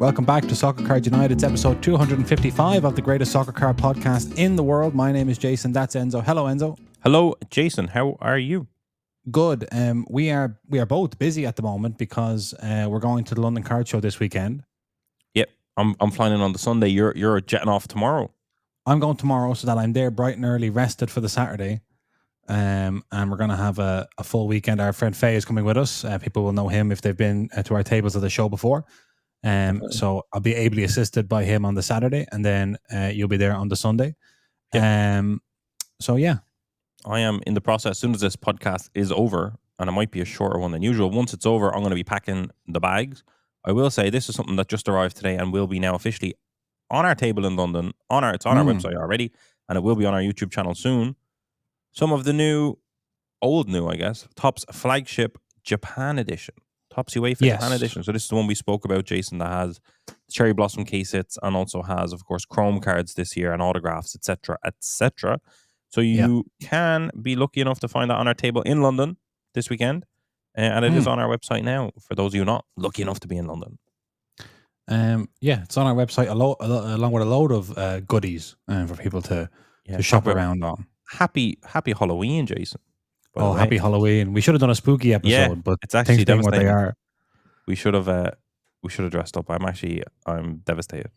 Welcome back to Soccer Card United. It's episode 255 of the greatest soccer card podcast in the world. My name is Jason. That's Enzo. Hello, Enzo. Hello, Jason. How are you? Good. We are both busy at the moment because we're going to the London Card Show this weekend. Yep, I'm flying in on the Sunday. You're jetting off tomorrow. I'm going tomorrow so that I'm there bright and early, rested for the Saturday. And we're going to have a full weekend. Our friend Faye is coming with us. People will know him if they've been to our tables of the show before. So I'll be ably assisted by him on the Saturday, and then you'll be there on the Sunday. Yep. So yeah, I am in the process. As soon as this podcast is over, and it might be a shorter one than usual, once it's over, I'm going to be packing the bags. I will say this is something that just arrived today and will be now officially on our table in London. It's on our website already, and it will be on our YouTube channel soon. Some of the old new, I guess, Topps flagship Japan edition. Topps UEFA Japan edition. So this is the one we spoke about, Jason, that has cherry blossom case hits and also has, of course, chrome cards this year and autographs, etc., etc. So you can be lucky enough to find that on our table in London this weekend, and it is on our website now. For those of you not lucky enough to be in London, it's on our website along with a load of goodies for people to shop around on. Happy Halloween, Jason. Happy Halloween! We should have done a spooky episode, but it's actually things being what they are. We should have dressed up. I'm devastated.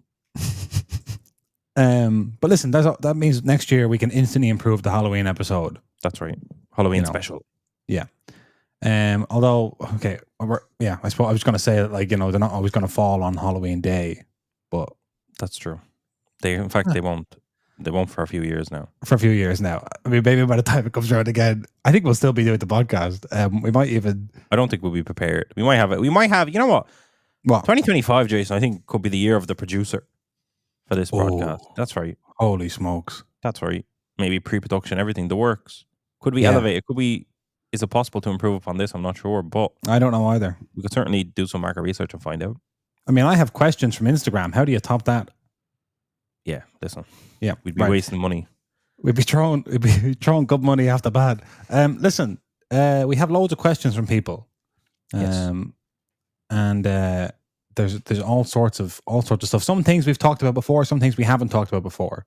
But listen, that means next year we can instantly improve the Halloween episode. That's right, Halloween special. Yeah. Although, I suppose I was going to say that, like, they're not always going to fall on Halloween Day, but that's true. They won't. They won't for a few years now. I mean, maybe by the time it comes around again, I think we'll still be doing the podcast. We might even. I don't think we'll be prepared. We might have it. We might have. You know what? What? 2025, Jason, I think could be the year of the producer for this broadcast. That's right. Holy smokes. That's right. Maybe pre-production, everything, the works. Could we elevate it? Is it possible to improve upon this? I'm not sure, but I don't know either. We could certainly do some market research and find out. I mean, I have questions from Instagram. How do you top that? Yeah, listen. Yeah, we'd be wasting money. We'd be throwing good money after bad. Listen, we have loads of questions from people. And there's all sorts of stuff. Some things we've talked about before, some things we haven't talked about before.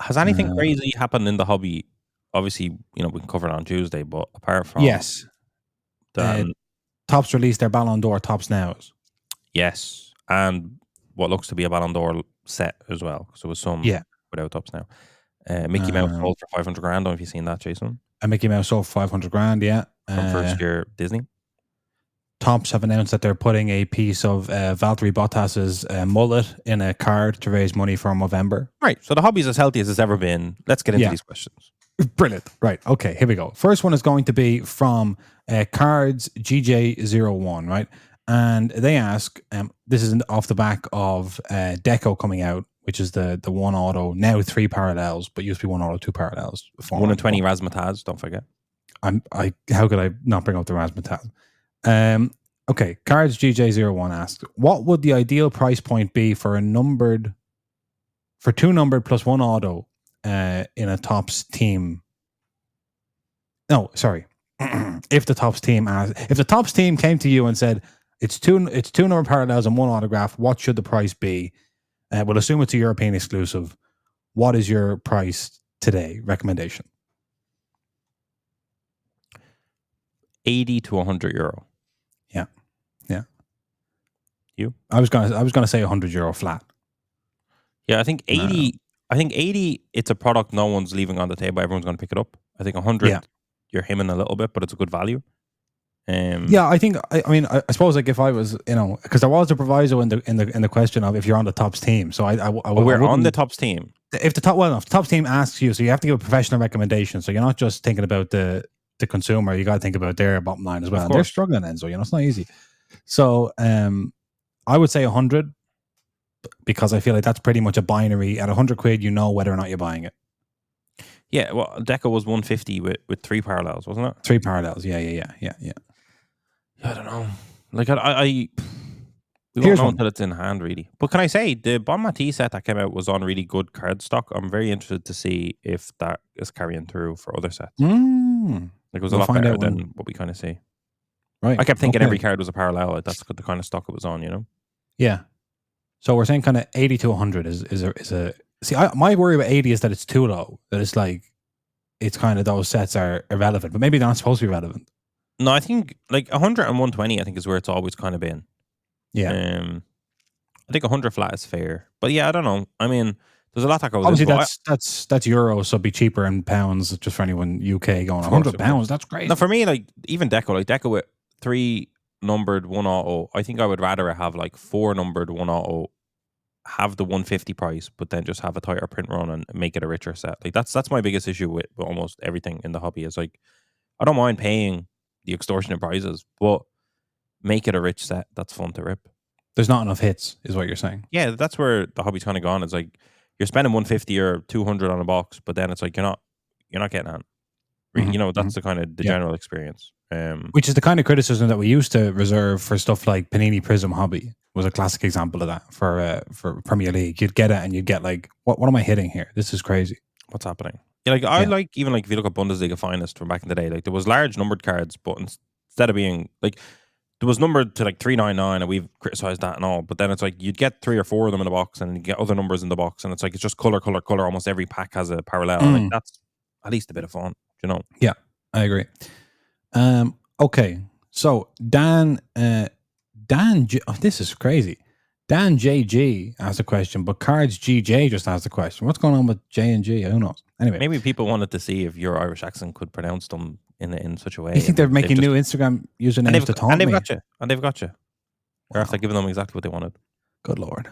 Has anything crazy happened in the hobby? Obviously, we can cover it on Tuesday, but apart from Topps released their Ballon d'Or Topps Nows. Yes, and what looks to be a Ballon d'Or set as well. So it was some without Topps now. Mickey Mouse sold for 500 grand. I don't know if you've seen that, Jason. And Mickey Mouse sold for 500 grand, yeah. From first year Disney. Topps have announced that they're putting a piece of Valtteri Bottas's mullet in a card to raise money for Movember. Right, so the hobby's as healthy as it's ever been. Let's get into these questions. Brilliant. Right, okay, here we go. First one is going to be from Cards GJ01, right? And they ask, this is off the back of Deco coming out, which is the one auto, now 3 parallels, but used to be one auto, 2 parallels. 1 in 20 Razzmatazz, don't forget. How could I not bring up the Razzmatazz? Okay, Cards GJ01 asks, what would the ideal price point be for 2 numbered plus 1 auto in a Topps team? No, sorry. If the Topps team came to you and said, it's two number parallels and 1 autograph, what should the price be? We'll assume it's a European exclusive. What is your price today? Recommendation? 80 to 100 euro. Yeah. You? I was gonna say 100 euro flat. Yeah, I think 80. I think 80. It's a product no one's leaving on the table. Everyone's going to pick it up. I think 100. You're hemming a little bit, but it's a good value. I think. I suppose, like, if I was, because there was a proviso in the question of if you're on the Topps team. So we're on the Topps team. If the Topps team asks you, so you have to give a professional recommendation. So you're not just thinking about the consumer. You got to think about their bottom line as well. And they're struggling, Enzo. It's not easy. So I would say 100, because I feel like that's pretty much a binary. At 100 quid, you know whether or not you're buying it. Yeah, well, Deco was 150 with 3 parallels, wasn't it? 3 parallels. Yeah. I don't know. Like, we won't know until it's in hand, really. But can I say, the Bon Mati set that came out was on really good card stock. I'm very interested to see if that is carrying through for other sets. Like, it was a lot better than what we kind of see. Right. I kept thinking every card was a parallel. Like, that's the kind of stock it was on, Yeah. So we're saying kind of 80 to 100 is a see. My worry about 80 is that it's too low. That it's like it's kind of those sets are irrelevant, but maybe they're not supposed to be relevant. No, I think like 100 and 120, I think is where it's always kind of been. Yeah. I think 100 flat is fair, but yeah, I don't know. I mean, there's a lot that goes. Obviously, into that's euros, so it'd be cheaper in pounds. Just for anyone UK going, £100. That's crazy. No, for me, like even Deco with 3 numbered 1 auto, I think I would rather have like 4 numbered 1 auto, have the 150 price, but then just have a tighter print run and make it a richer set. Like that's my biggest issue with almost everything in the hobby. Is like I don't mind paying the extortionate prices, but make it a rich set that's fun to rip. There's not enough hits, is what you're saying. Yeah, that's where the hobby's kind of gone. It's like you're spending 150 or 200 on a box, but then it's like you're not getting on. Mhm, You know, that's the kind of the general experience. Which is the kind of criticism that we used to reserve for stuff like Panini Prism Hobby was a classic example of that for Premier League. You'd get it and you'd get like, what am I hitting here? This is crazy. What's happening? Yeah, like I like even like if you look at Bundesliga Finest from back in the day, like there was large numbered cards, but instead of being like there was numbered to like 399, and we've criticized that and all, but then it's like you'd get 3 or 4 of them in the box, and you get other numbers in the box, and it's like it's just color. Almost every pack has a parallel. Like that's at least a bit of fun, you know? Yeah, I agree. Okay, so Dan, this is crazy. Dan JG asked a question, but Cards GJ just asked a question. What's going on with J and G? Who knows? Anyway, maybe people wanted to see if your Irish accent could pronounce them in such a way. You think they're making new Instagram usernames to taunt and they've me? got you. They're after giving them exactly what they wanted. Good lord.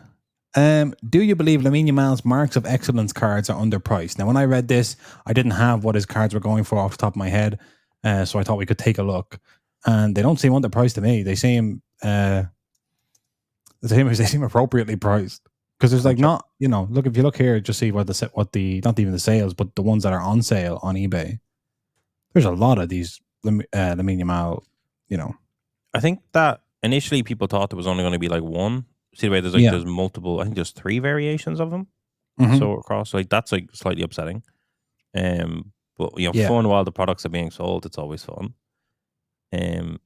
Do you believe Lamine Yamal's Marks of Excellence cards are underpriced? Now, when I read this, I didn't have what his cards were going for off the top of my head, so I thought we could take a look. And they don't seem underpriced to me. They seem appropriately priced, because there's like not, look, if you look here, just see what the not even the sales, but the ones that are on sale on eBay. There's a lot of these Lamine Yamal. I think that initially people thought there was only going to be like one. See the way there's multiple. I think there's 3 variations of them. So across, like that's like slightly upsetting. But fun while the products are being sold. It's always fun. I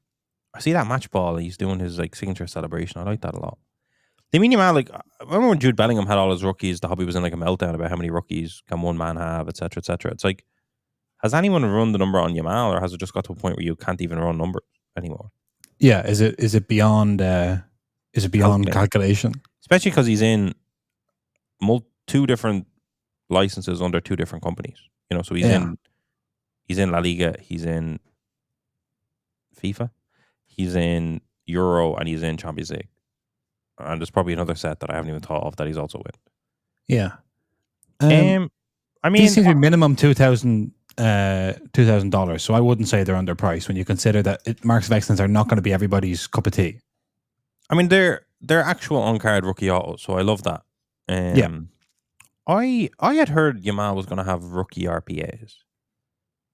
see that match ball. He's doing his like signature celebration. I like that a lot. Lamine Yamal, like I remember when Jude Bellingham had all his rookies, the hobby was in like a meltdown about how many rookies can one man have, etc., etc. It's like, has anyone run the number on Yamal, or has it just got to a point where you can't even run numbers anymore? Yeah, is it beyond calculation? Especially because he's in 2 different licenses under 2 different companies. So he's in La Liga, he's in FIFA, he's in Euro, and he's in Champions League. And there's probably another set that I haven't even thought of that he's also in. Yeah. I mean, these seem to be minimum $2,000, so I wouldn't say they're underpriced when you consider that Marks of Excellence are not going to be everybody's cup of tea. I mean, they're actual on-card rookie autos, so I love that. I had heard Yamal was going to have rookie RPAs.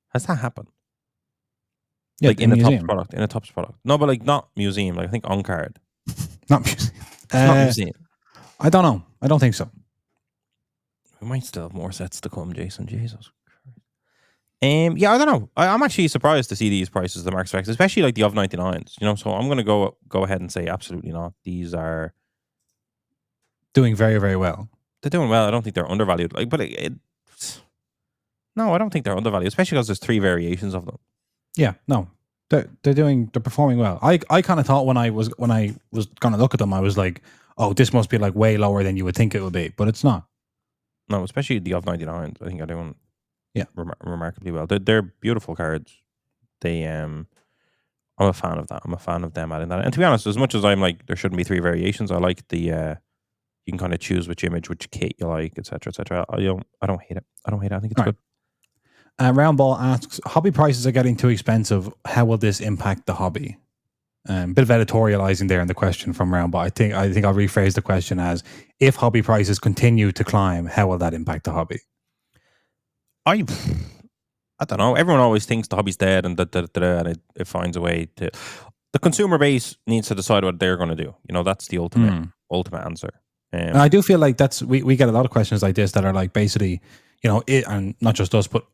Has that happened? Yeah, like in the Topps product. In a Topps product. No, but like not museum. Like I think on-card. Not museum. Not museum. I don't know. I don't think so. We might still have more sets to come, Jason. Jesus Christ. Yeah, I don't know. I'm actually surprised to see these prices of the Marks of Excellence, especially like the of 99s. So I'm going to go ahead and say absolutely not. These are doing very, very well. They're doing well. I don't think they're undervalued. Like, but no, I don't think they're undervalued, especially because there's 3 variations of them. Yeah, no, they're performing well. I kind of thought when I was going to look at them, I was like, oh, this must be like way lower than you would think it would be, but it's not. No, especially the of 99s. I think are doing remarkably well. They're beautiful cards. I'm a fan of that. I'm a fan of them adding that. And to be honest, as much as I'm like, there shouldn't be 3 variations, I like the you can kind of choose which image, which kit you like, etc., etc. I don't hate it. I think it's good. Roundball asks, hobby prices are getting too expensive. How will this impact the hobby? Bit of editorializing there in the question from Roundball. I think I'll rephrase the question as, if hobby prices continue to climb, how will that impact the hobby? I don't know. Everyone always thinks the hobby's dead and and it finds a way to. The consumer base needs to decide what they're going to do. That's the ultimate answer. And I do feel like we get a lot of questions like this that are like basically, and not just us, but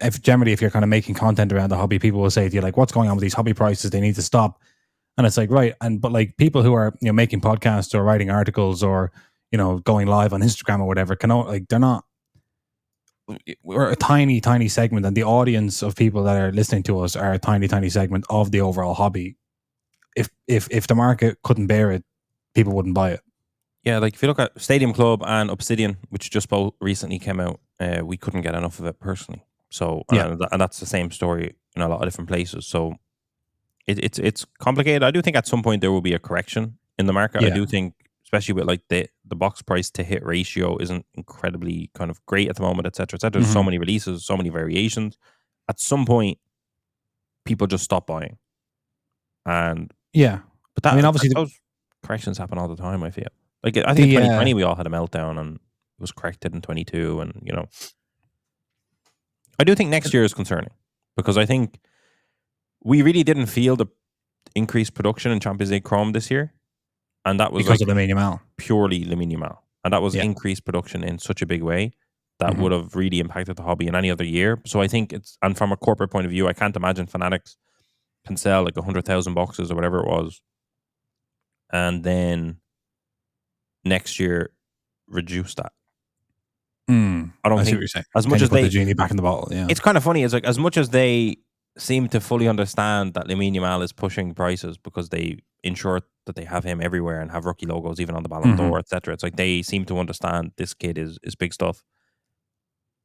if you're kind of making content around the hobby, people will say to you like, what's going on with these hobby prices? They need to stop. And it's like, right. But like people who are, making podcasts or writing articles or, going live on Instagram or whatever, they're not, we're a tiny, tiny segment, and the audience of people that are listening to us are a tiny, tiny segment of the overall hobby. If the market couldn't bear it, people wouldn't buy it. Yeah, like if you look at Stadium Club and Obsidian, which just both recently came out, we couldn't get enough of it personally. So and that's the same story in a lot of different places. So it's complicated. I do think at some point there will be a correction in the market. I do think, especially with like the box price to hit ratio isn't incredibly kind of great at the moment, etc., etc. There's so many releases, so many variations. At some point, people just stop buying. And but that, obviously those corrections happen all the time. I feel like I think in 2020 we all had a meltdown, and it was corrected in 22, and I do think next year is concerning because I think we really didn't feel the increased production in Champions League Chrome this year, and that was because of Lamine Yamal. Purely Lamine Yamal, and that was increased production in such a big way that would have really impacted the hobby in any other year. So I think and from a corporate point of view, I can't imagine Fanatics can sell like 100,000 boxes or whatever it was, and then next year reduce that. I don't think what you're saying. As much as put the genie back in the bottle. Yeah, it's kind of funny. It's like as much as they seem to fully understand that Lamine Yamal is pushing prices because they ensure that they have him everywhere and have rookie logos even on the Ballon d'Or, etc. It's like they seem to understand this kid is big stuff.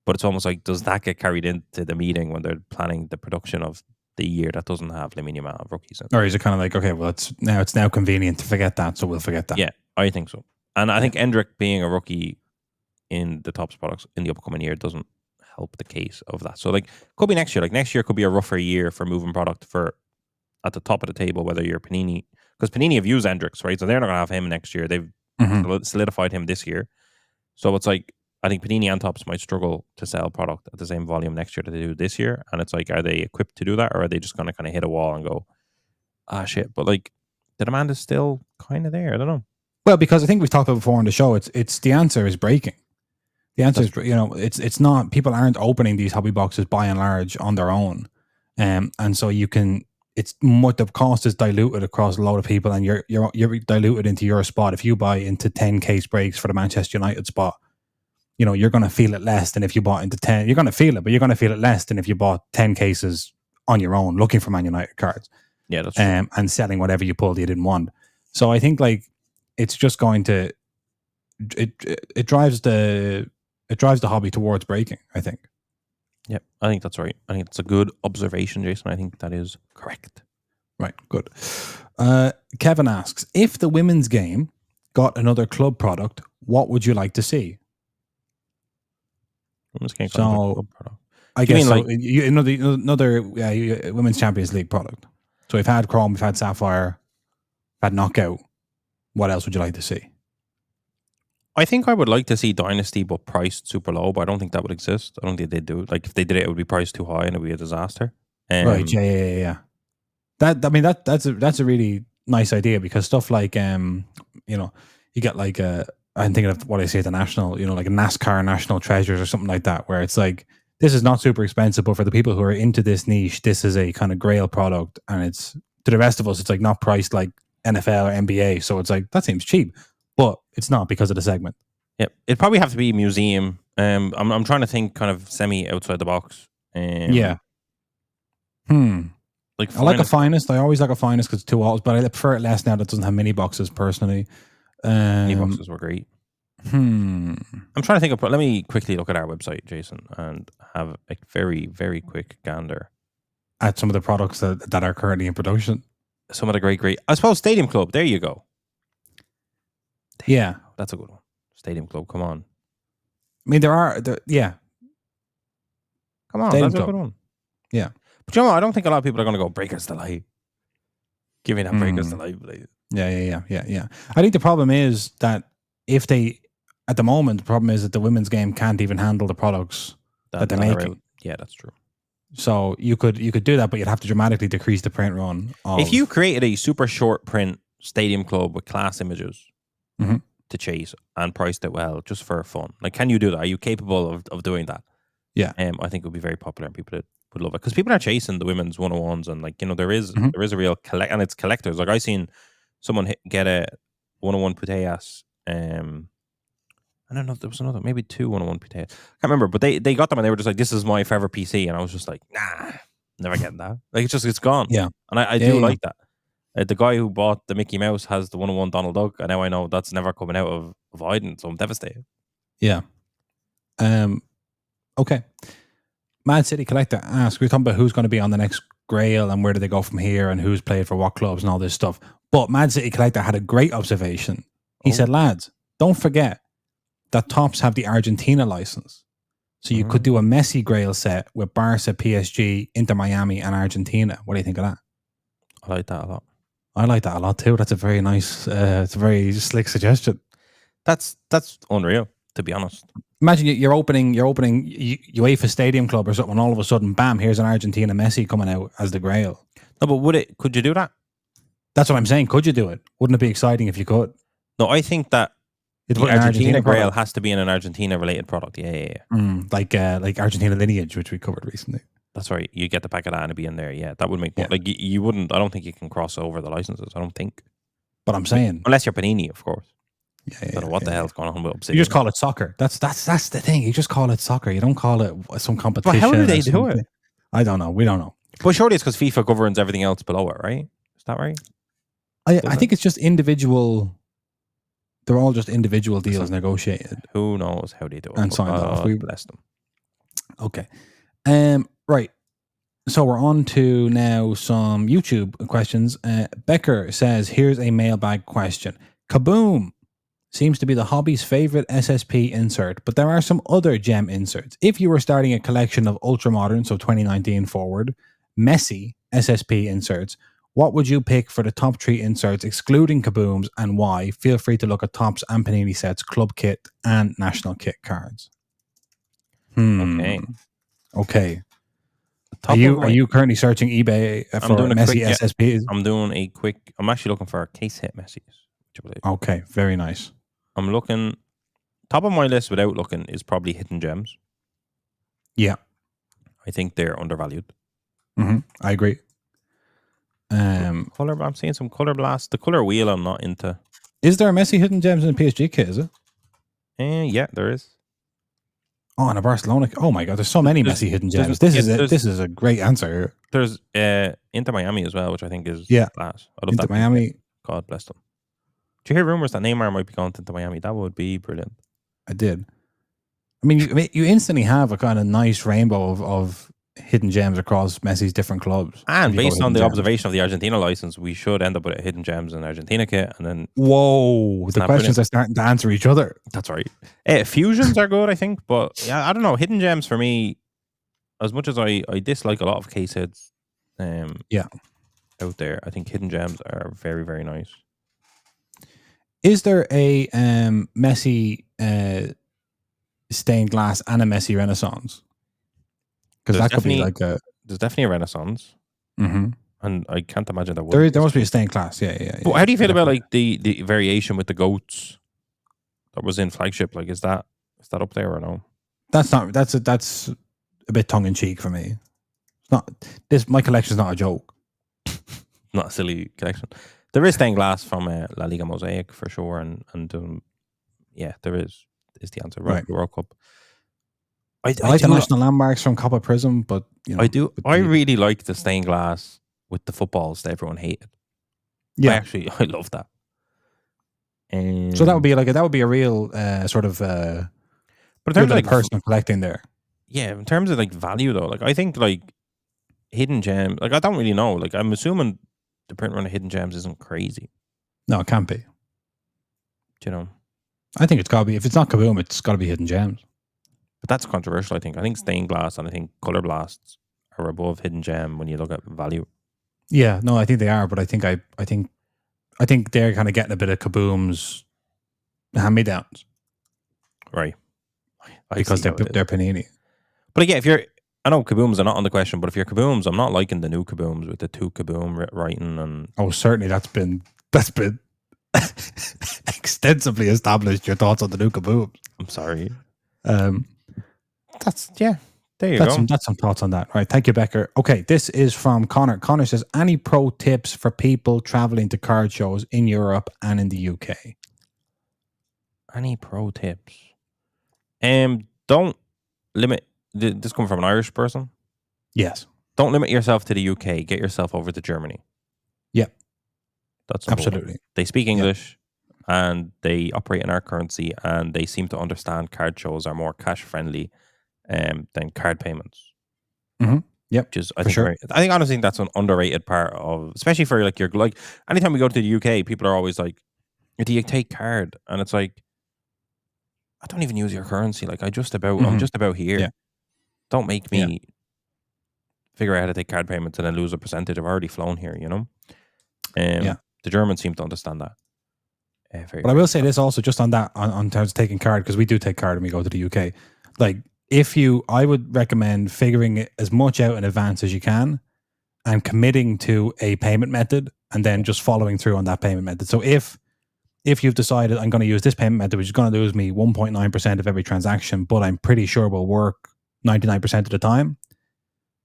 But it's almost like, does that get carried into the meeting when they're planning the production of the year that doesn't have Lamine Yamal rookies in? Or is it kind of like, okay, well, it's now convenient to forget that, so we'll forget that. Yeah, I think so. And I think Endrick being a rookie in the Topps products in the upcoming year doesn't help the case of that. So like, could be next year. Like next year could be a rougher year for moving product for at the top of the table, whether you're Panini, because Panini have used Endricks, right? So they're not going to have him next year. They've solidified him this year. So it's like, I think Panini and Topps might struggle to sell product at the same volume next year that they do this year. And it's like, are they equipped to do that, or are they just going to kind of hit a wall and go, shit? But like, the demand is still kind of there. I don't know. Well, because I think we've talked about before on the show, it's the answer is breaking. The answer is, it's not, people aren't opening these hobby boxes by and large on their own. And so the cost is diluted across a lot of people, and you're diluted into your spot. If you buy into 10 case breaks for the Manchester United spot, you're going to feel it less than if you bought into 10. You're going to feel it, but you're going to feel it less than if you bought 10 cases on your own looking for Man United cards. Yeah, that's true. And selling whatever you pulled you didn't want. So I think like it's just going to it drives the hobby towards breaking, I think. Yeah, I think that's right. I think it's a good observation, Jason. I think that is correct. Right, good. Kevin asks, if the women's game got another club product, what would you like to see? Women's game got another club product. I guess so. Another Women's Champions League product. So we've had Chrome, we've had Sapphire, we've had Knockout. What else would you like to see? I think I would like to see Dynasty, but priced super low. But I don't think that would exist. I don't think they'd do it. Like if they did it, it would be priced too high and it would be a disaster. Right? Yeah. That's a really nice idea, because stuff like you get like I'm thinking of what I say at the national, like a NASCAR National Treasures or something like that, where it's like, this is not super expensive, but for the people who are into this niche, this is a kind of grail product, and it's, to the rest of us, it's like not priced like NFL or NBA, so it's like, that seems cheap. But it's not, because of the segment. Yeah, it'd probably have to be museum. I'm trying to think kind of semi outside the box. Yeah. Like I like a finest. I always like a finest because it's 2 autos, but I prefer it less now that doesn't have mini boxes personally. Mini boxes were great. I'm trying to think of. Let me quickly look at our website, Jason, and have a very, very quick gander at some of the products that are currently in production. Some of the great. I suppose Stadium Club. There you go. Yeah, that's a good one. Stadium Club. Come on. I mean, yeah. Come on, Stadium that's Club. a good one. Yeah, but I don't think a lot of people are going to go Breakers Delight. Give me that Breakers Delight, please. Yeah. I think the problem is that at the moment, the problem is that the women's game can't even handle the products that they're making. Yeah, that's true. So you could do that, but you'd have to dramatically decrease the print run. If you created a super short print Stadium Club with class images to chase and priced it well, just for fun, like, can you do that? Are you capable of doing that? Yeah. I think it would be very popular and people would love it because people are chasing the women's 101s and like there is a real and it's collectors. Like I seen someone get a 101 Putellas. I don't know if there was another, maybe 2 101 Putellas. I can't remember, but they got them and they were just like, "This is my favorite PC," and I was just like, "Nah, never getting that." Like it's gone. Yeah, and I do like that. The guy who bought the Mickey Mouse has the 101 Donald Duck, and now I know that's never coming out of Iden, so I'm devastated. Yeah. Okay. Mad City Collector asks, we're talking about who's going to be on the next Grail and where do they go from here and who's played for what clubs and all this stuff. But Mad City Collector had a great observation. He said, lads, don't forget that Topps have the Argentina license. So you could do a Messi Grail set with Barca, PSG, Inter Miami and Argentina. What do you think of that? I like that a lot. I like that a lot too. That's a very nice, it's a very slick suggestion. That's unreal, to be honest. Imagine you're opening UEFA Stadium Club or something, and all of a sudden, bam! Here's an Argentina Messi coming out as the Grail. No, but could you do that? That's what I'm saying. Could you do it? Wouldn't it be exciting if you could? No, I think that the Argentina Grail has to be in an Argentina related product. Yeah. Like Argentina Lineage, which we covered recently. That's right. You get the pack of that and it'd be in there. Yeah, that would make more. Like you wouldn't. I don't think you can cross over the licenses. I don't think. But I'm saying, unless you're Panini, of course. Yeah, I don't know what the hell's going on with Obsidian. You just call it soccer. That's the thing. You just call it soccer. You don't call it some competition. But how do they do it? I don't know. We don't know. But surely it's because FIFA governs everything else below it, right? Is that right? I think it's just individual. They're all just individual deals negotiated. Who knows how they do it? And signed off. We bless them. Okay. Right. So we're on to now some YouTube questions. Becker says, here's a mailbag question. Kaboom seems to be the hobby's favorite SSP insert, but there are some other gem inserts. If you were starting a collection of ultramodern, so 2019 forward, Messi SSP inserts, what would you pick for the top 3 inserts, excluding Kabooms, and why? Feel free to look at Topps and Panini sets, club kit, and national kit cards. Okay. Are you currently searching eBay for Messi SSPs? I'm actually looking for case hit Messi's. Okay, very nice. I'm looking. Top of my list without looking is probably hidden gems. Yeah. I think they're undervalued. I agree. Color. I'm seeing some color blast. The color wheel I'm not into. Is there a Messi hidden gems in the PSG kit? Is it? Yeah, there is. Oh, and a Barcelona. Oh my God, there's so many Messi hidden gems. This is a great answer. There's Inter Miami as well, which I think is class. I love Inter that Miami. God bless them. Did you hear rumors that Neymar might be going to Inter Miami? That would be brilliant. I did. I mean, you instantly have a kind of nice rainbow of hidden gems across Messi's different clubs. And based on the observation of the Argentina license, we should end up with a hidden gems in Argentina kit. And then the questions are starting to answer each other. That's right. Fusions are good, I think, but yeah, I don't know. Hidden gems for me, as much as I dislike a lot of case hits, out there, I think hidden gems are very, very nice. Is there a Messi stained glass and a Messi Renaissance? Because that could be like a... There's definitely a Renaissance. Mm-hmm. And I can't imagine that would... There must be a stained glass, yeah. But how do you feel about like the variation with the goats that was in flagship? Like, is that up there or no? That's a bit tongue-in-cheek for me. It's not... My collection's not a joke. Not a silly collection. There is stained glass from La Liga Mosaic for sure, and there is the answer. Right, World Cup. I like the national landmarks from Copa Prism, but I really like the stained glass with the footballs that everyone hated. Yeah, I love that. So that would be a real sort of. But in terms of like personal collecting there. Yeah, in terms of like value though, like I think like hidden gem, like I don't really know. Like I'm assuming the print run of hidden gems isn't crazy. No, it can't be. Do you know? I think it's got to be. If it's not Kaboom, it's got to be hidden gems. But that's controversial, I think. I think stained glass and I think color blasts are above hidden gem when you look at value. Yeah, no, I think they are, but I think they're kind of getting a bit of Kaboom's hand-me-downs. Right. Because they're Panini. But again, I know Kabooms are not on the question, but if you're Kabooms, I'm not liking the new Kabooms with the 2 Kaboom writing and... Oh, certainly that's been extensively established, your thoughts on the new Kabooms. I'm sorry. There you go. That's some thoughts on that. Right. Thank you, Becker. Okay. This is from Connor. Connor says, any pro tips for people traveling to card shows in Europe and in the UK? Any pro tips? Don't limit. This comes from an Irish person. Yes. Don't limit yourself to the UK. Get yourself over to Germany. Yep. That's absolutely. They speak English and they operate in our currency, and they seem to understand card shows are more cash friendly than card payments. Mm-hmm. Yep. Which is, I think honestly that's an underrated part of, especially for like anytime we go to the UK, people are always like, do you take card? And it's like, I don't even use your currency. Like I'm just about here. Yeah. Don't make me figure out how to take card payments and then lose a percentage. I've already flown here, you know? The Germans seem to understand that. But I will say this also, just on that, on terms of taking card, because we do take card when we go to the UK. Like, I would recommend figuring it as much out in advance as you can and committing to a payment method and then just following through on that payment method. So if you've decided I'm going to use this payment method, which is going to lose me 1.9% of every transaction, but I'm pretty sure will work 99% of the time,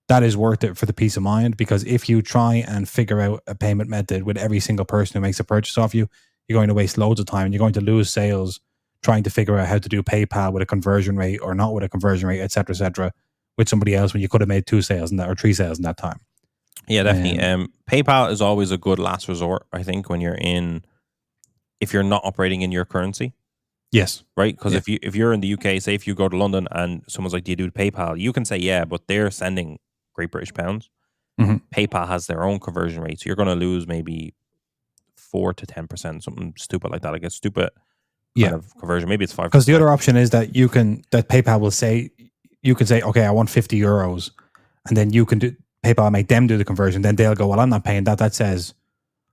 that is worth it for the peace of mind. Because if you try and figure out a payment method with every single person who makes a purchase off you, you're going to waste loads of time and you're going to lose sales trying to figure out how to do PayPal with a conversion rate or not with a conversion rate, et cetera, with somebody else when you could have made 2 sales in that or 3 sales in that time. Yeah, definitely. PayPal is always a good last resort, I think, when if you're not operating in your currency. Yes. Right? Because if you're in the UK, say if you go to London and someone's like, do you do PayPal? You can say, yeah, but they're sending Great British pounds. Mm-hmm. PayPal has their own conversion rate. So you're going to lose maybe 4 to 10%, something stupid like that. Like a stupid kind of conversion. Maybe it's 5%. Because the other option is that that PayPal will say, you can say, okay, I want 50 euros. And then you can PayPal make them do the conversion. Then they'll go, well, I'm not paying that. That says,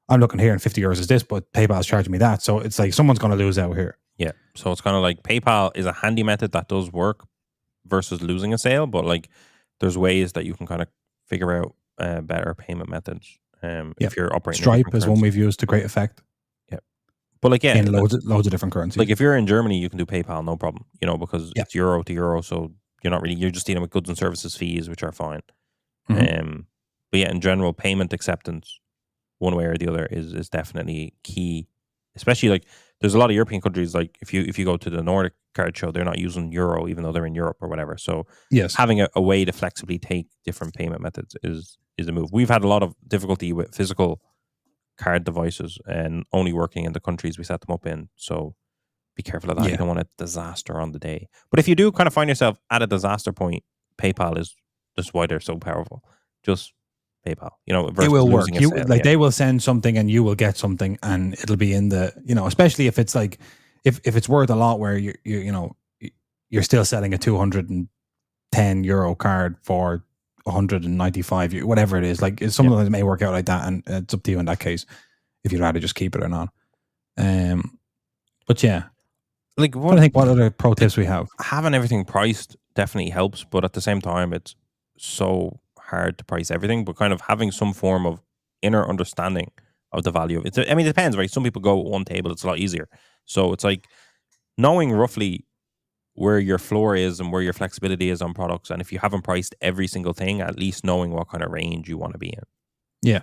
I'm looking here and 50 euros is this, but PayPal is charging me that. So it's like someone's going to lose out here. Yeah. So it's kind of like PayPal is a handy method that does work versus losing a sale. But like there's ways that you can kind of figure out better payment methods. If you're operating Stripe is one we've used to great effect. Yeah. But like, in loads of different currencies. Like if you're in Germany, you can do PayPal, no problem, because it's euro to euro. So you're just dealing with goods and services fees, which are fine. Mm-hmm. But yeah, in general, payment acceptance, one way or the other, is definitely key. Especially like there's a lot of European countries, like if you go to the Nordic card show, they're not using euro, even though they're in Europe or whatever. So having a way to flexibly take different payment methods is a move. We've had a lot of difficulty with physical card devices and only working in the countries we set them up in. So be careful of that. You don't want a disaster on the day. But if you do kind of find yourself at a disaster point, PayPal is just why they're so powerful. Just PayPal, it will work. They will send something and you will get something, and it'll be in the, especially if it's like, if it's worth a lot, where you're still selling a 210 euro card for 195, whatever it is. Like some of them may work out like that, and it's up to you in that case if you'd rather just keep it or not. But yeah, like I think what other pro tips we have? Having everything priced definitely helps, but at the same time, it's so hard to price everything. But kind of having some form of inner understanding of the value of it. I mean, it depends, right? Some people go at one table; it's a lot easier. So it's like knowing roughly where your floor is and where your flexibility is on products, and if you haven't priced every single thing, at least knowing what kind of range you want to be in. Yeah,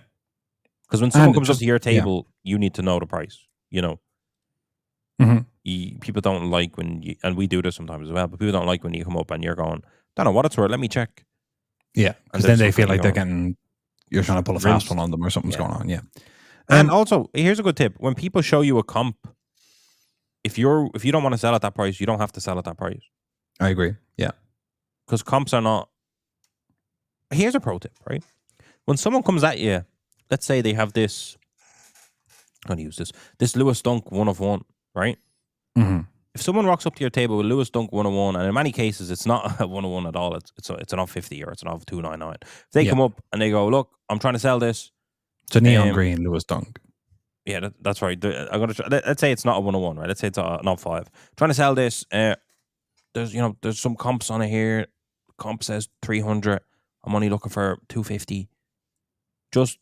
because when someone comes up to your table, you need to know the price. Mm-hmm. People don't like when and we do this sometimes as well, but people don't like when you come up and you're going, don't know what it's worth, let me check. Yeah, because then they feel like you're trying to pull a fast one on them or something's going on. Yeah. And also, here's a good tip: when people show you a comp, if you don't want to sell at that price, you don't have to sell at that price. I agree. Yeah, because comps are not. Here's a pro tip, right? When someone comes at you, let's say they have this. I'm going to use this Lewis Dunk 1 of 1, right? Mm-hmm. If someone rocks up to your table with Lewis Dunk 1 of 1, and in many cases it's not a 1 of 1 at all, it's an off 50 or it's an off 299. If they come up and they go, look, I'm trying to sell this. It's a neon green Lewis Dunk. Yeah, that's right. I'm gonna let's say it's not a 1 of 1, right? Let's say it's an off 5. Trying to sell this. There's some comps on it here. Comp says 300. I'm only looking for 250. Just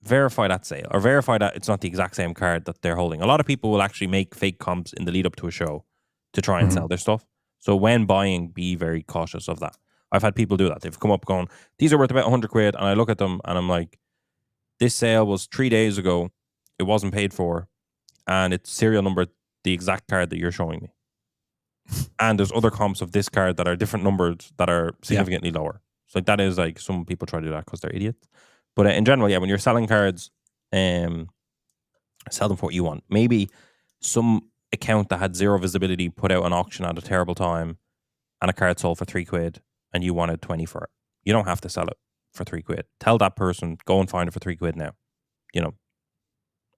verify that sale, or verify that it's not the exact same card that they're holding. A lot of people will actually make fake comps in the lead up to a show to try and sell their stuff. So when buying, be very cautious of that. I've had people do that. They've come up going, these are worth about 100 quid. And I look at them and I'm like, this sale was 3 days ago. It wasn't paid for. And it's serial number, the exact card that you're showing me. And there's other comps of this card that are different numbers that are significantly lower. So that is like, some people try to do that because they're idiots. But in general, when you're selling cards, sell them for what you want. Maybe some account that had zero visibility put out an auction at a terrible time and a card sold for 3 quid and you wanted 20 for it. You don't have to sell it for 3 quid. Tell that person, go and find it for 3 quid now.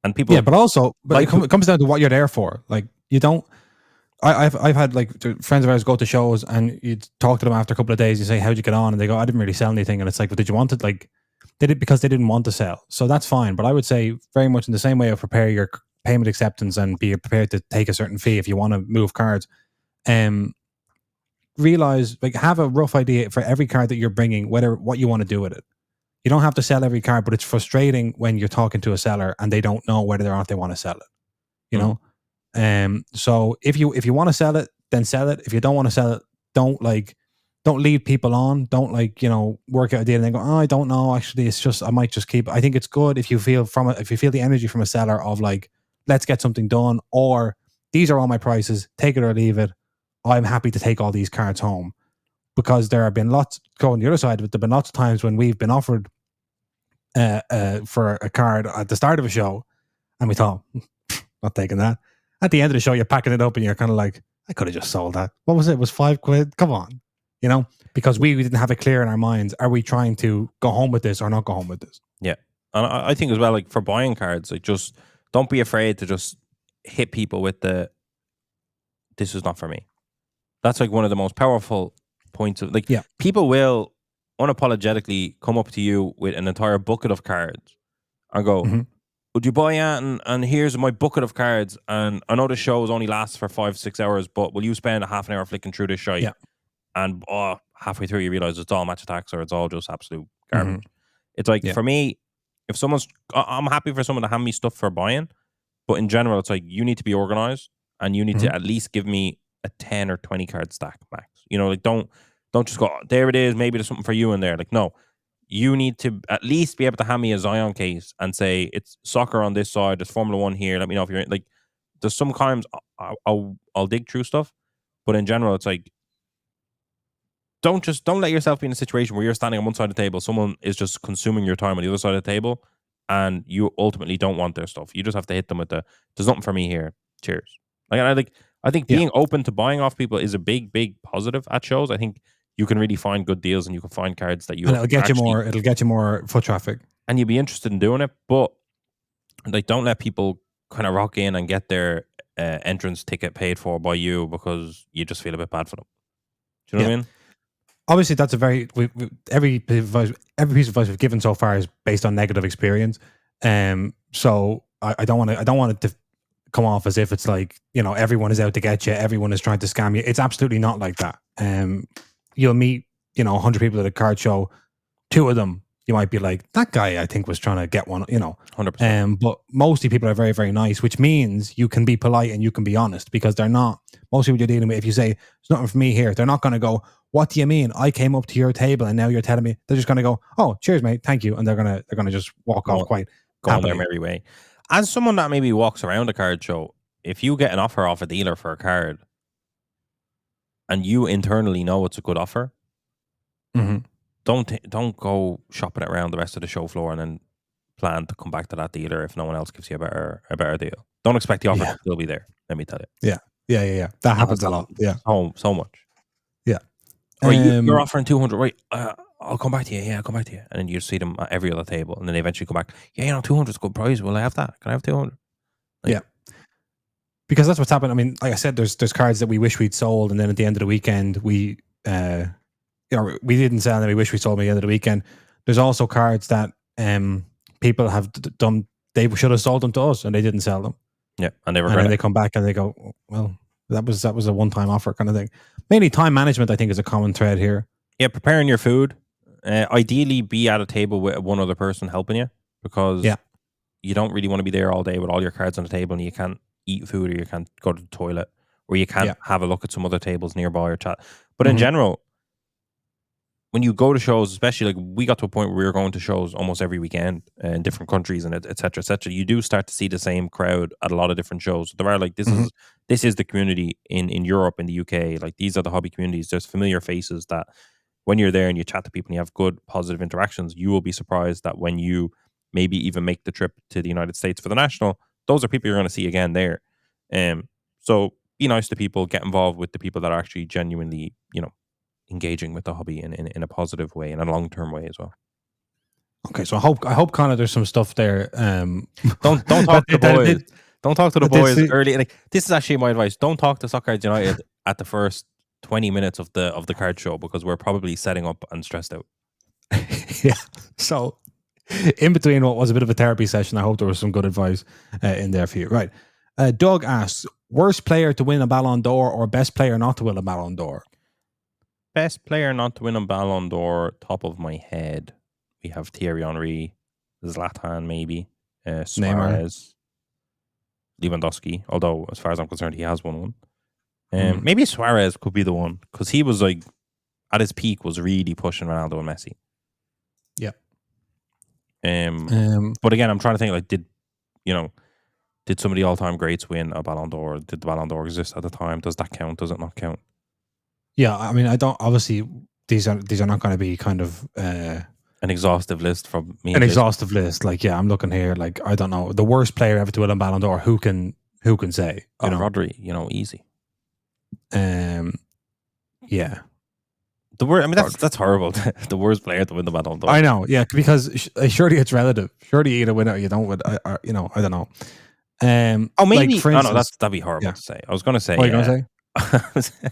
And people... Yeah, but also, it comes down to what you're there for. Like, you don't... I've had like friends of ours go to shows and you talk to them after a couple of days, you say, how'd you get on? And they go, I didn't really sell anything. And it's like, well, did you want it? Like, they did because they didn't want to sell. So that's fine. But I would say very much in the same way of prepare your payment acceptance and be prepared to take a certain fee if you want to move cards. Realize, like, have a rough idea for every card that you're bringing, what you want to do with it. You don't have to sell every card, but it's frustrating when you're talking to a seller and they don't know whether or not they want to sell it. You know? So if you want to sell it, then sell it. If you don't want to sell it, don't lead people on. Don't work out a deal and then go, oh, I don't know. Actually, it's just, I might just keep. I think it's good if you feel the energy from a seller of like, let's get something done, or these are all my prices, take it or leave it. I'm happy to take all these cards home, because there have been lots going the other side of it. There've been lots of times when we've been offered for a card at the start of a show, and we thought, not taking that. At the end of the show, you're packing it up and you're kind of like, I could have just sold that. What was it? It was 5 quid? Come on. Because we didn't have it clear in our minds. Are we trying to go home with this or not go home with this? Yeah. And I think as well, like for buying cards, like just don't be afraid to just hit people with this is not for me. That's like one of the most powerful points of people will unapologetically come up to you with an entire bucket of cards and go, would you buy it? And here's my bucket of cards. And I know the shows only lasts for 5-6 hours, but will you spend a half an hour flicking through this shite? Yeah. And halfway through, you realize it's all match attacks or it's all just absolute garbage. It's like, for me, if I'm happy for someone to hand me stuff for buying, but in general, it's like, you need to be organized and you need to at least give me a 10 or 20 card stack max. Don't just go, there it is, maybe there's something for you in there. Like, no. You need to at least be able to hand me a Zion case and say, it's soccer on this side, there's Formula 1 here, let me know if you're in. Like, there's sometimes I'll dig through stuff, but in general, it's like, don't let yourself be in a situation where you're standing on one side of the table, someone is just consuming your time on the other side of the table, and you ultimately don't want their stuff. You just have to hit them with there's nothing for me here. Cheers. I think being open to buying off people is a big, big positive at shows. I think you can really find good deals and you can find cards that it'll get you more foot traffic, and you'll be interested in doing it. But like, don't let people kind of rock in and get their entrance ticket paid for by you because you just feel a bit bad for them. Do you know what I mean? Obviously, that's a very every piece of advice we've given so far is based on negative experience. So I don't want it to come off as if it's like, everyone is out to get you, everyone is trying to scam you. It's absolutely not like that. You'll meet 100 people at a card show, 2 of them you might be like, that guy I think was trying to get one, 100%. But mostly people are very, very nice, which means you can be polite and you can be honest, because they're not, most people you're dealing with, if you say there's nothing for me here, they're not going to go, what do you mean? I came up to your table and now you're telling me. They're just going to go, oh, cheers, mate, thank you, and they're gonna just walk off quite go on their merry way. As someone that maybe walks around a card show, if you get an offer off a dealer for a card and you internally know it's a good offer, don't go shopping it around the rest of the show floor and then plan to come back to that dealer if no one else gives you a better deal. Don't expect the offer to still be there. Let me tell you. Yeah. That happens a lot. Yeah, so much. Yeah. Or you're offering 200, right? I'll come back to you. Yeah, I'll come back to you. And then you see them at every other table, and then they eventually come back. Yeah, 200 is a good price. Will I have that? Can I have 200? Because that's what's happened. I mean, like I said, there's cards that we wish we'd sold, and then at the end of the weekend, we didn't sell, and we wish we sold them at the end of the weekend. There's also cards that people have done. They should have sold them to us, and they didn't sell them. Yeah, and they regret it. They come back and they go, well, that was a one-time offer kind of thing. Mainly time management, I think, is a common thread here. Yeah, preparing your food. Ideally, be at a table with one other person helping you, because you don't really want to be there all day with all your cards on the table and you can't eat food, or you can't go to the toilet, or you can't have a look at some other tables nearby or chat. But in general, when you go to shows, especially like we got to a point where we were going to shows almost every weekend in different countries and et cetera, et cetera. You do start to see the same crowd at a lot of different shows. There are like this is the community in Europe and the UK. Like these are the hobby communities. There's familiar faces that when you're there and you chat to people and you have good positive interactions, you will be surprised that when you maybe even make the trip to the United States for the national, those are people you're going to see again there. So be nice to people, get involved with the people that are actually genuinely, engaging with the hobby in a positive way, in a long-term way as well. Okay, so I hope Connor, there's some stuff there. Don't talk to the boys. Don't talk to the boys early. Like, this is actually my advice. Don't talk to Soccer United at the first 20 minutes of the card show, because we're probably setting up and stressed out. Yeah. So in between what was a bit of a therapy session, I hope there was some good advice in there for you. Right. Doug asks, worst player to win a Ballon d'Or or best player not to win a Ballon d'Or? Best player not to win a Ballon d'Or, top of my head, we have Thierry Henry, Zlatan maybe, Suarez, Lewandowski, although as far as I'm concerned he has won one. Maybe Suarez could be the one, because he was like at his peak was really pushing Ronaldo and Messi. Yeah. But again, I'm trying to think, like, did some of the all-time greats win a Ballon d'Or? Did the Ballon d'Or exist at the time? Does that count? Does it not count? Yeah, I mean, I don't. Obviously, these are not going to be kind of an exhaustive list from me. An exhaustive list, like, yeah, I'm looking here. Like, I don't know, the worst player ever to win a Ballon d'Or. Who can say? Rodri, easy. Yeah. The word. I mean, that's horrible. The worst player to win the Ballon d'Or. I know. Yeah, because surely it's relative. Surely you either win it or you don't win. I don't know. Maybe. Like, for instance, no, that'd be horrible to say. I was going to say. What are you going to say?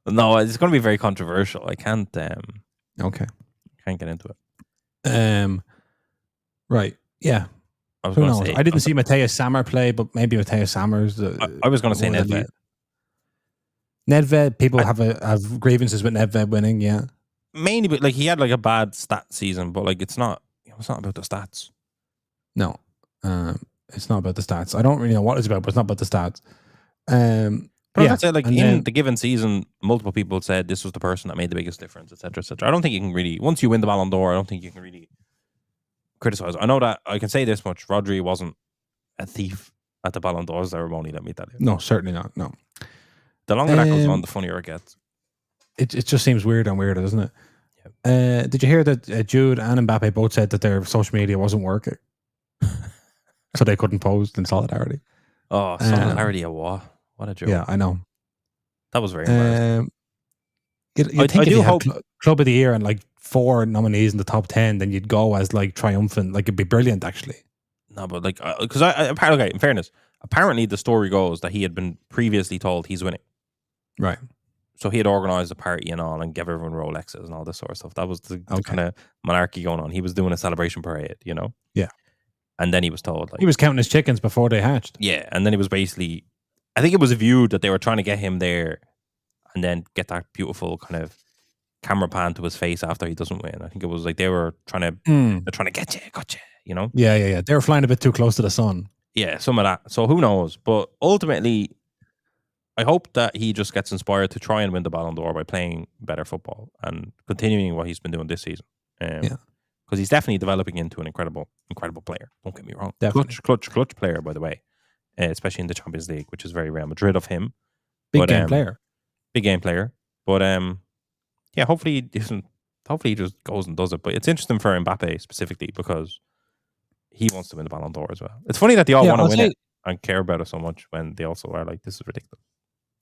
No, it's going to be very controversial. I can't. Okay. Can't get into it. Right. Yeah. Who knows? I didn't see Mateusz Sammer play, but maybe Mateusz Sammer's. I was going to say Nedved. Nedved. People have grievances with Nedved winning. Yeah. Mainly, but like he had like a bad stat season, but like it's not about the stats. No, it's not about the stats. I don't really know what it's about, but it's not about the stats. But yeah, I'd say, like, in the given season, multiple people said this was the person that made the biggest difference, etc., etc. I don't think you can really, once you win the Ballon d'Or, I don't think you can really criticize. I know that I can say this much: Rodri wasn't a thief at the Ballon d'Or ceremony. Let me tell you. No, certainly not. No. The longer that goes on, the funnier it gets. It just seems weirder and weirder, doesn't it? Yeah. Did you hear that Jude and Mbappe both said that their social media wasn't working, so they couldn't post in solidarity? Oh, solidarity of what? What a joke. Yeah, I know. That was very embarrassing. I do hope Club of the Year and like 4 nominees in the top 10, then you'd go as like triumphant. Like, it'd be brilliant, actually. No, but like, because okay, in fairness, apparently the story goes that he had been previously told he's winning. Right. So he had organised a party and all and gave everyone Rolexes and all this sort of stuff. That was the kind of monarchy going on. He was doing a celebration parade, Yeah. And then he was told, like, he was counting his chickens before they hatched. Yeah, and then he was basically, I think it was viewed that they were trying to get him there and then get that beautiful kind of camera pan to his face after he doesn't win. I think it was like they were trying to, they're trying to get you, gotcha, Yeah. They were flying a bit too close to the sun. Yeah, some of that. So who knows? But ultimately, I hope that he just gets inspired to try and win the Ballon d'Or by playing better football and continuing what he's been doing this season. Because he's definitely developing into an incredible player. Don't get me wrong. Definitely. Clutch player, by the way. Especially in the Champions League, which is very Real Madrid of him. Big game player. Big game player. But yeah, hopefully he just goes and does it. But it's interesting for Mbappe specifically because he wants to win the Ballon d'Or as well. It's funny that they all want to win it and care about it so much when they also are like, this is ridiculous.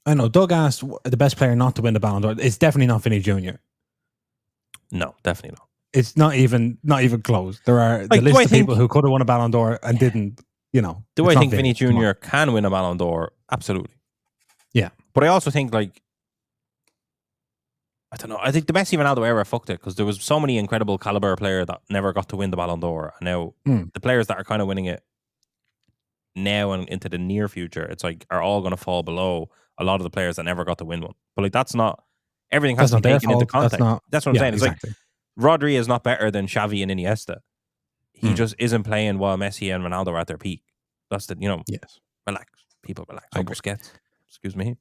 I know. Doug asked the best player not to win the Ballon d'Or. It's definitely not Vinny Jr. No, definitely not. It's not even close. There are the list of people who could have won a Ballon d'Or and didn't. Do I think Vinny Jr. can win a Ballon d'Or? Absolutely. Yeah. But I also think, like, I don't know. I think the Messi Ronaldo era fucked it because there was so many incredible caliber player that never got to win the Ballon d'Or. And now the players that are kind of winning it now and into the near future, it's like are all going to fall below a lot of the players that never got to win one. But like that's not everything has to be taken into context. That's what I'm saying. It's exactly. Like Rodri is not better than Xavi and Iniesta. He just isn't playing while Messi and Ronaldo are at their peak. That's the Yes. Relax, people, relax. Excuse me.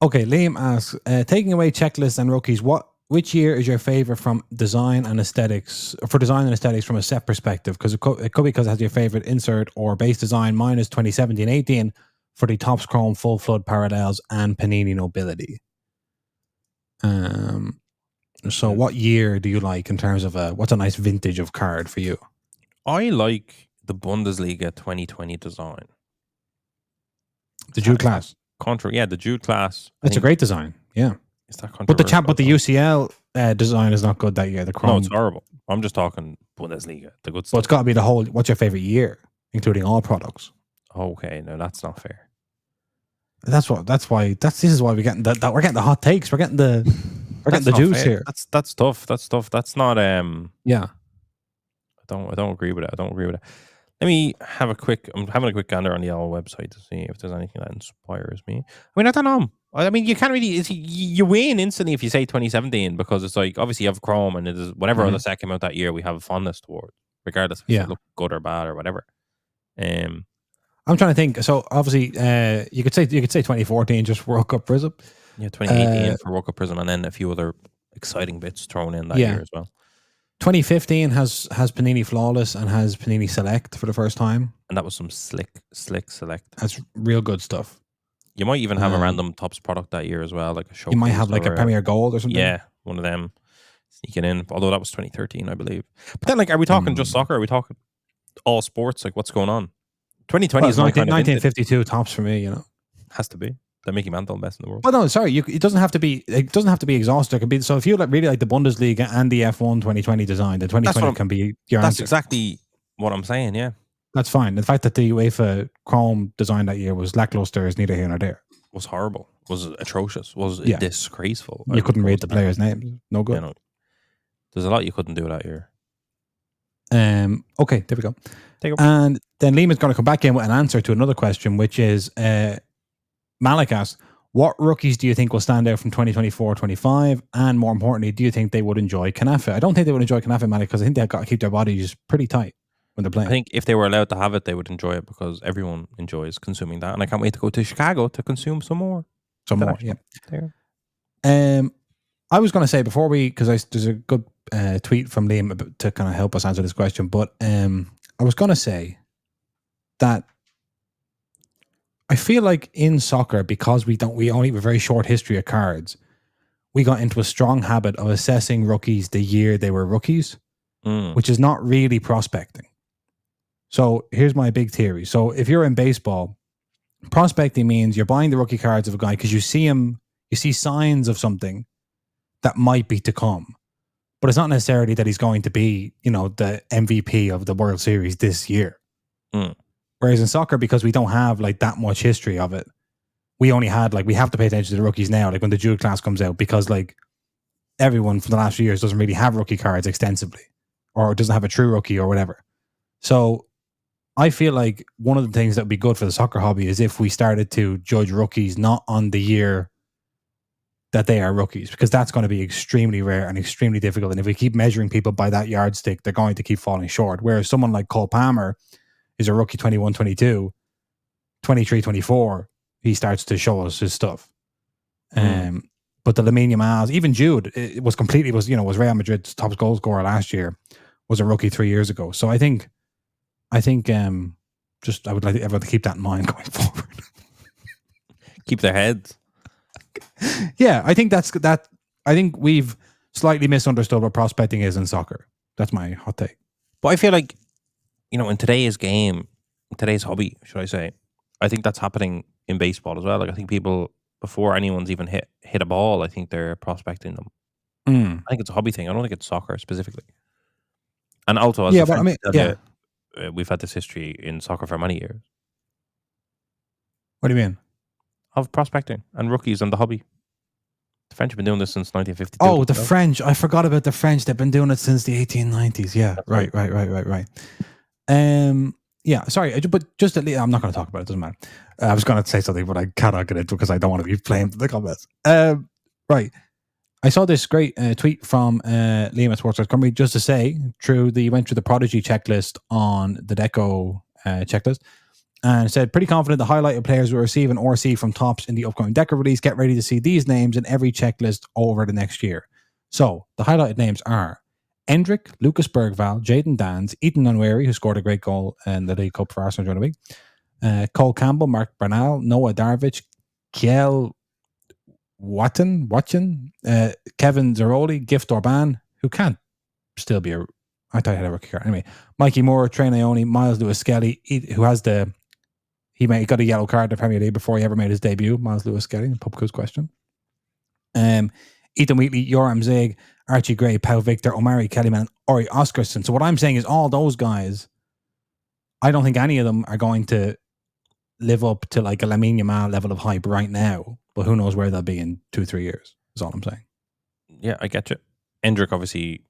Okay, Liam asks, taking away checklists and rookies, which year is your favorite from design and aesthetics? For design and aesthetics from a set perspective, because it could be because it has your favorite insert or base design. Mine is 2017-18 for the Topps Chrome full flood parallels and Panini Nobility. So what year do you like in terms of what's a nice vintage of card for you? I like the Bundesliga 2020 design. The Jude class. The Jude class. It's a great design. Yeah. Is that but the UCL design is not good that year. The Chrome. No, it's horrible. I'm just talking Bundesliga. The good stuff. But it's got to be the whole. What's your favorite year, including all products? Okay, no, that's not fair. This is why we're getting that we're getting the hot takes. We're getting the juice fair. Here. That's tough. That's not yeah. I don't agree with it. Let me have a quick. I'm having a quick gander on the Yellow website to see if there's anything that inspires me. I mean, I don't know. I mean, you can't really. You win instantly if you say 2017 because it's like obviously you have Chrome and it is whatever other set came out that year we have a fondness toward, regardless if it look good or bad or whatever. I'm trying to think. So obviously, you could say 2014 just World Cup Prism. Yeah, 2018 for World Cup Prism, and then a few other exciting bits thrown in that year as well. 2015 has Panini Flawless and has Panini Select for the first time, and that was some slick Select. That's real good stuff. You might even have a random Topps product that year as well, like a show. You might have like a Premier Gold or something. Yeah, one of them sneaking in. Although that was 2013, I believe. But then, like, are we talking just soccer? Are we talking all sports? Like, what's going on? 2020 is 1952 Topps for me. You know, has to be the Mickey Mantle best in the world. Well, no, sorry, it doesn't have to be. It doesn't have to be exhausted. It can be. So if you really like the Bundesliga and the F1 2020 design, the 2020 can be your That's answer. exactly what I'm saying. Yeah, that's fine. The fact that the UEFA Chrome design that year was lackluster is neither here nor there. Was horrible. Was atrocious. Was disgraceful. You couldn't read the players' names. No good. No. There's a lot you couldn't do that year. Okay, there we go. And then Liam is going to come back in with an answer to another question, which is Malik asked, what rookies do you think will stand out from 2024-25? And more importantly, do you think they would enjoy Kanafa? I don't think they would enjoy Kanafa, Malik, because I think they've got to keep their bodies pretty tight when they're playing. I think if they were allowed to have it, they would enjoy it because everyone enjoys consuming that. And I can't wait to go to Chicago to consume some more. Yeah. I was going to say before because there's a good tweet from Liam to kind of help us answer this question, but I was going to say that I feel like in soccer, because we only have a very short history of cards, we got into a strong habit of assessing rookies the year they were rookies, which is not really prospecting. So here's my big theory. So if you're in baseball, prospecting means you're buying the rookie cards of a guy because you see signs of something that might be to come, but it's not necessarily that he's going to be, the MVP of the World Series this year. Whereas in soccer, because we don't have like that much history of it, we only had we have to pay attention to the rookies now, like when the Jude class comes out, because like everyone from the last few years doesn't really have rookie cards extensively, or doesn't have a true rookie or whatever. So I feel like one of the things that would be good for the soccer hobby is if we started to judge rookies not on the year that they are rookies, because that's going to be extremely rare and extremely difficult. And if we keep measuring people by that yardstick, they're going to keep falling short. Whereas someone like Cole Palmer is a rookie 21, 22, 23, 24, he starts to show us his stuff. But the Lamine Yamal, even Jude, was Real Madrid's top goal scorer last year, was a rookie 3 years ago. So I think I would like everyone to keep that in mind going forward. Keep their heads. Yeah, I think that. I think we've slightly misunderstood what prospecting is in soccer. That's my hot take. But I feel like, in today's game, today's hobby, should I say, I think that's happening in baseball as well. Like I think people, before anyone's even hit a ball, I think they're prospecting them. I think it's a hobby thing. I don't think it's soccer specifically. And also, as we've had this history in soccer for many years. What do you mean? Of prospecting and rookies and the hobby. The French have been doing this since 1952. Oh, the French. I forgot about the French. They've been doing it since the 1890s. Yeah, right. Yeah, sorry, but I'm not going to talk about it. It doesn't matter. I was going to say something, but I cannot get into it because I don't want to be blamed in the comments. Right. I saw this great tweet from Liam at Sports.com just to say, you went through the Prodigy checklist on the Deco checklist. And it said, pretty confident the highlighted players will receive an RC from Topps in the upcoming Deca release. Get ready to see these names in every checklist over the next year. So the highlighted names are Endrick, Lucas Bergval, Jaden Dans, Ethan Nwaneri, who scored a great goal in the League Cup for Arsenal during the week, Cole Campbell, Mark Bernal, Noah Darvich, Kiel Watson, Kevin Zeroli, Gift Orban, who can't still be I thought he had a rookie card. Anyway, Mikey Moore, Trey Ione, Miles Lewis-Skelly, who has he got a yellow card in the Premier League before he ever made his debut, Miles Lewis-Skelly, pub quiz question. Ethan Wheatley, Yoram Zig, Archie Gray, Pau Victor, Omari Kellyman, Ori Oscarson. So what I'm saying is all those guys, I don't think any of them are going to live up to like a Lamine Yamal level of hype right now, but who knows where they'll be in 2-3 years, is all I'm saying. Yeah, I get you. Endrick obviously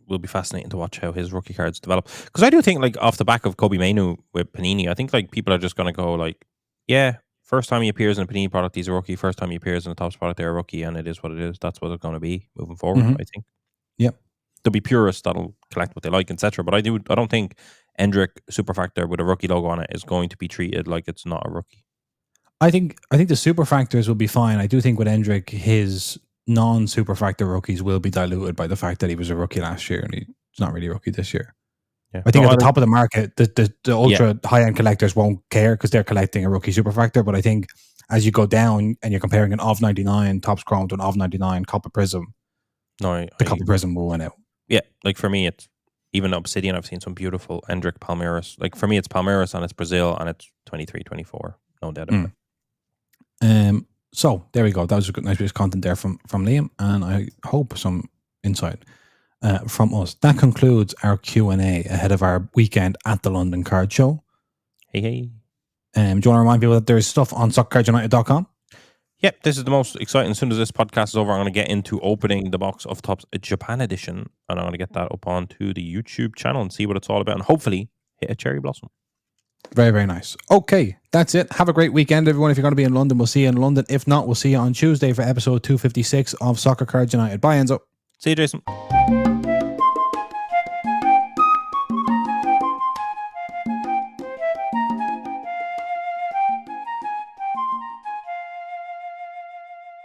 will be fascinating to watch how his rookie cards develop. Because I do think, like, off the back of Kobe Mainu with Panini, I think like people are just going to go like, yeah, first time he appears in a Panini product, he's a rookie. First time he appears in a Topps product, they're a rookie, and it is what it is. That's what it's going to be moving forward, I think. Yep. There'll be purists that'll collect what they like, etc. But I don't think Endrick Superfactor with a rookie logo on it is going to be treated like it's not a rookie. I think the Superfactors will be fine. I do think with Endrick, his non-Superfactor rookies will be diluted by the fact that he was a rookie last year and he's not really a rookie this year. Yeah. I think at the top of the market, the ultra high-end collectors won't care because they're collecting a rookie Superfactor. But I think as you go down and you're comparing an OV 99 Topps Chrome to an OV 99 Copper Prism, the Copper Prism will win out. Yeah, like for me, it's even Obsidian. I've seen some beautiful Endrick Palmeiras. Like for me, it's Palmeiras and it's Brazil and it's 23, 24. No doubt about it. So there we go. That was a good, nice piece of content there from Liam, and I hope some insight from us. That concludes our Q&A ahead of our weekend at the London Card Show. Hey. Do you want to remind people that there's stuff on soccercardunited.com? Yep, this is the most exciting. As soon as this podcast is over, I'm going to get into opening the box of Topps Japan edition, and I'm going to get that up onto the YouTube channel and see what it's all about, and hopefully hit a cherry blossom. Very, very nice. Okay, that's it. Have a great weekend, everyone. If you're going to be in London, we'll see you in London. If not, we'll see you on Tuesday for episode 256 of Soccer Cards United. Bye, Enzo. See you, Jason.